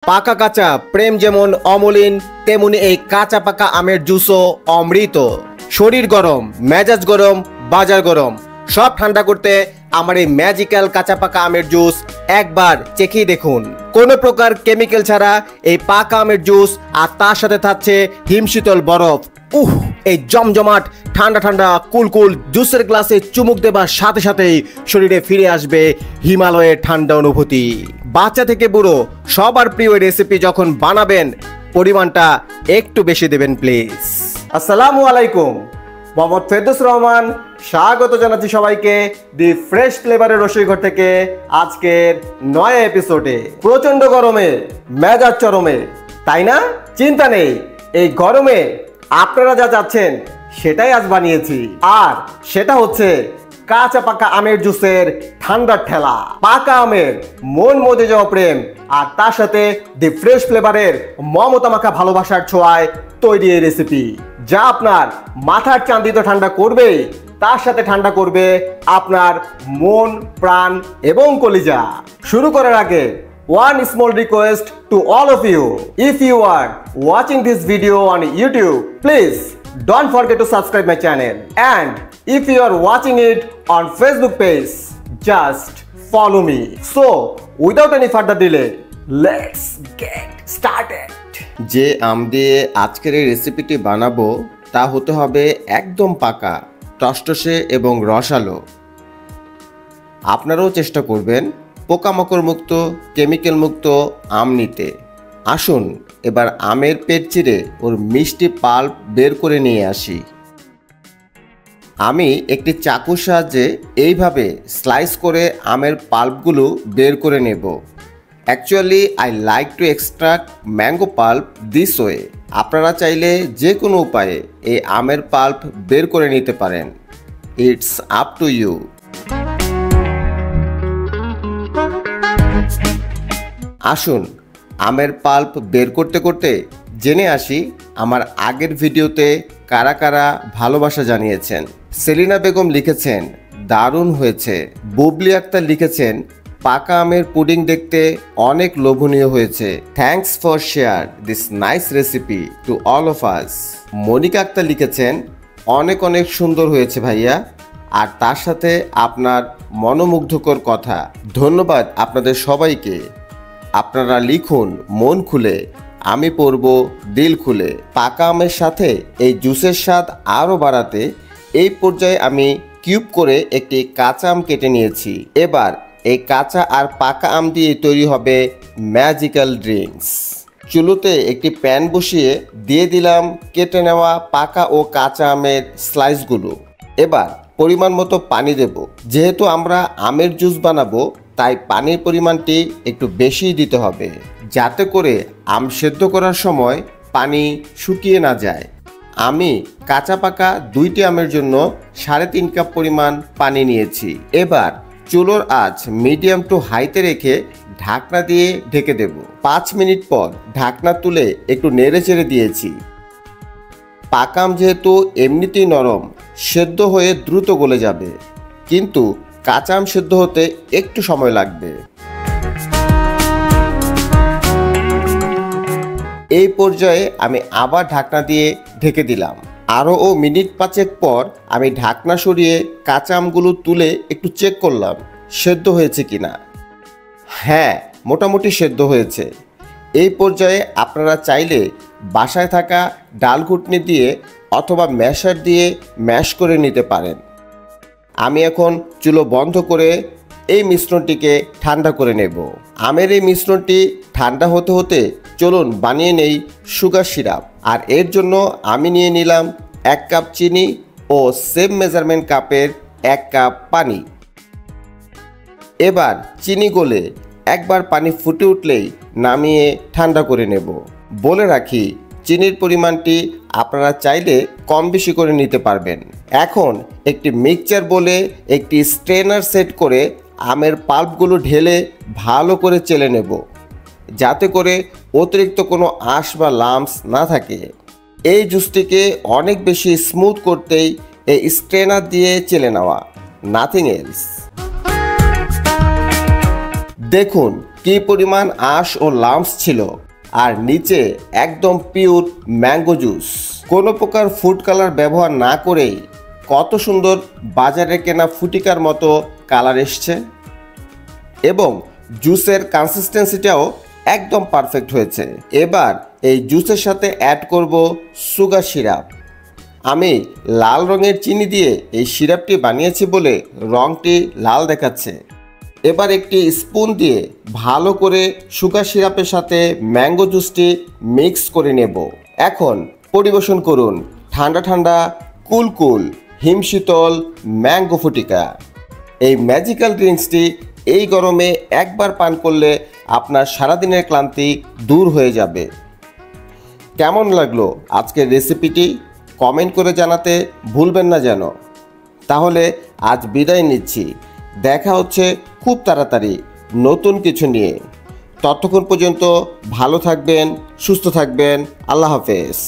পাকা কাঁচা প্রেম যেমন অমলিন, তেমনি এই কাঁচা পাকা আমের জুসও অমৃত। শরীর গরম, মেজাজ গরম, বাজার গরম, সব ঠান্ডা করতে আমার এই ম্যাজিক্যাল কাঁচা পাকা আমের জুস একবার চেখেই দেখুন। কোনো প্রকার কেমিক্যাল ছাড়া এই পাকা আমের জুস, আর তার সাথে থাকছে হিমশীতল বরফ। এই জমজমাট ঠান্ডা ঠান্ডা কুলকুল জুসের গ্লাসে চুমুক দেবার সাথে সাথেই শরীরে ফিরে আসবে হিমালয়ের ঠান্ডা অনুভূতি। বাচ্চা থেকে বুড়ো সবার প্রিয় রেসিপি যখন বানাবেন, পরিমাণটা একটু বেশি দেবেন প্লিজ। আসসালামু আলাইকুম, মোহাম্মদ ফেরদৌস রহমান স্বাগত জানাচ্ছি সবাইকে দি ফ্রেশ ফ্লেভারের রসইঘর থেকে আজকের নয়া এপিসোডে। প্রচন্ড গরমে মেজাজ চরমে, তাই না? চিন্তা নেই, এই গরমে আপনারা যা চাচ্ছেন সেটাই আজ বানিয়েছি। আর সেটা হচ্ছে কাঁচা পাকা আমের জুসের ঠান্ডার ঠেলা। পাকা আমের মন মজে যাওয়া প্রেম, আর তার সাথে দি ফ্রেশ ফ্লেভারের মমতা মাখা ভালোবাসার ছোঁয়ায় তৈরি এই রেসিপি, যা আপনার মাথার চান্দি তো ঠান্ডা করবেই, তার সাথে ঠান্ডা করবে আপনার মন, প্রাণ এবং কলিজা। শুরু করার আগে one small request to all of you. If you are watching this video on YouTube, please don't forget to subscribe my channel. And if you are watching it on Facebook page, just follow me. So, without any further delay, let's get started. যে আম দিয়ে আজকের এই রেসিপিটি বানাবো তা হতে হবে একদম পাকা, টসটসে এবং রসালো। আপনারাও চেষ্টা করবেন পোকামাকড় মুক্ত, কেমিক্যাল মুক্ত আম নিতে। আসুন এবার আমের পেট চিরে ওর মিষ্টি পাল্প বের করে নিয়ে আসি। আমি একটি চাকুর সাহায্যে এইভাবে স্লাইস করে আমের পাল্পগুলো বের করে নেব। Actually I like to extract mango pulp this way. আপনারা চাইলে যে কোনো উপায়ে এই আমের পাল্প বের করে নিতে পারেন, ইটস আপ টু ইউ। আসুন আমের পাল্প বের করতে করতে জেনে আসি আমার আগের ভিডিওতে কারা কারা ভালোবাসা জানিয়েছেন। সেলিনা বেগম লিখেছেন দারুণ হয়েছে। বুবলি আক্তার লিখেছেন পাকা আমের পুডিং দেখতে অনেক লোভনীয় হয়েছে। Thanks for share this nice recipe to all of us. Monika Akter লিখেছেন অনেক অনেক সুন্দর হয়েছে ভাইয়া, আর তার সাথে আপনার মনোমুগ্ধকর কথা। ধন্যবাদ আপনাদের সবাইকে। আপনারা লিখুন মন খুলে, আমি পড়ব দিল খুলে। পাকা আমের সাথে এই জুসের স্বাদ আরও বাড়াতে এই পর্যায়ে আমি কিউব করে একটি কাঁচা আম কেটে নিয়েছি। এবার এই কাঁচা আর পাকা আম দিয়ে তৈরি হবে ম্যাজিক্যাল ড্রিঙ্কস। চুলোতে একটি প্যান বসিয়ে দিয়ে দিলাম কেটে নেওয়া পাকা ও কাঁচা আমের স্লাইসগুলো। এবার পরিমাণ মতো পানি দেব। যেহেতু আমরা আমের জুস বানাবো, তাই পানির পরিমাণটি একটু বেশিই দিতে হবে, যাতে করে আম সেদ্ধ করার সময় পানি শুকিয়ে না যায়। আমি কাঁচা পাকা 2টি আমের জন্য 3.5 কাপ পরিমাণ পানি নিয়েছি। এবার চুলোর আঁচ মিডিয়াম টু হাইতে রেখে ঢাকনা দিয়ে ঢেকে দেব। 5 মিনিট পর ঢাকনা তুলে একটু নেড়ে চেড়ে দিয়েছি। পাকা আম যেহেতু এমনিতেই নরম, সেদ্ধ হয়ে দ্রুত গলে যাবে, কিন্তু কাঁচা আম সেদ্ধ হতে একটু সময় লাগবে। এই পর্যায়ে আমি আবার ঢাকনা দিয়ে ঢেকে দিলাম। আরও মিনিট 5 পর আমি ঢাকনা সরিয়ে কাঁচা আমগুলো তুলে একটু চেক করলাম সেদ্ধ হয়েছে কিনা। হ্যাঁ, মোটামুটি সেদ্ধ হয়েছে। এই পর্যায়ে আপনারা চাইলে বাসায় থাকা ডাল ঘুটনি দিয়ে অথবা ম্যাশার দিয়ে ম্যাশ করে নিতে পারেন। আমি এখন চুলো বন্ধ করে এই মিশ্রণটিকে ঠান্ডা করে নেব। আমের এই মিশ্রণটি ঠান্ডা হতে হতে চলুন বানিয়ে নেই সুগার সিরাপ। আর এর জন্য আমি নিয়ে নিলাম 1 কাপ চিনি ও সেম মেজারমেন্ট কাপের 1 কাপ পানি। এবার চিনি গলে একবার পানি ফুটে উঠলেই নামিয়ে ঠান্ডা করে নেব। বলে রাখি, চিনির পরিমাণটি আপনারা চাইলে কম বেশি করে নিতে পারবেন। এখন একটি মিক্সচার বলে একটি স্ট্রেনার সেট করে আমের পাল্পগুলো ঢেলে ভালো করে চেলে নেব, যাতে করে অতিরিক্ত কোনো আঁশ বা লাম্পস না থাকে। এই জুসটিকে অনেক বেশি স্মুথ করতেই এই স্ট্রেনার দিয়ে চেলে নেওয়া, নাথিং এলস। দেখুন কি পরিমাণ আঁশ ও লাম্পস ছিল, আর নিচে একদম পিওর ম্যাঙ্গো জুস। কোনো প্রকার ফুড কালার ব্যবহার না করেই কত সুন্দর বাজারে কেনা ফুটিকার মতো কালার এসছে, এবং জুসের কনসিস্টেন্সিটাও একদম পারফেক্ট হয়েছে। এবার এই জুসের সাথে অ্যাড করব সুগার সিরাপ। আমি লাল রঙের চিনি দিয়ে এই সিরাপটি বানিয়েছি বলে রঙটি লাল দেখাচ্ছে। এবার একটি স্পুন দিয়ে ভালো করে সুগার সিরাপের সাথে ম্যাঙ্গো জুসটি মিক্স করে নেব। এখন পরিবেশন করুন ঠান্ডা ঠান্ডা কুল কুল হিমশীতল ম্যাঙ্গো ফুটিকা। এই ম্যাজিক্যাল ড্রিঙ্কসটি এই গরমে একবার পান করলে আপনার সারাদিনের ক্লান্তি দূর হয়ে যাবে। কেমন লাগলো আজকের রেসিপিটি কমেন্ট করে জানাতে ভুলবেন না যেন। তাহলে আজ বিদায় নিচ্ছি, দেখা হচ্ছে খুব তাড়াতাড়ি নতুন কিছু নিয়ে। ততক্ষণ পর্যন্ত ভালো থাকবেন, সুস্থ থাকবেন। আল্লাহ হাফেজ।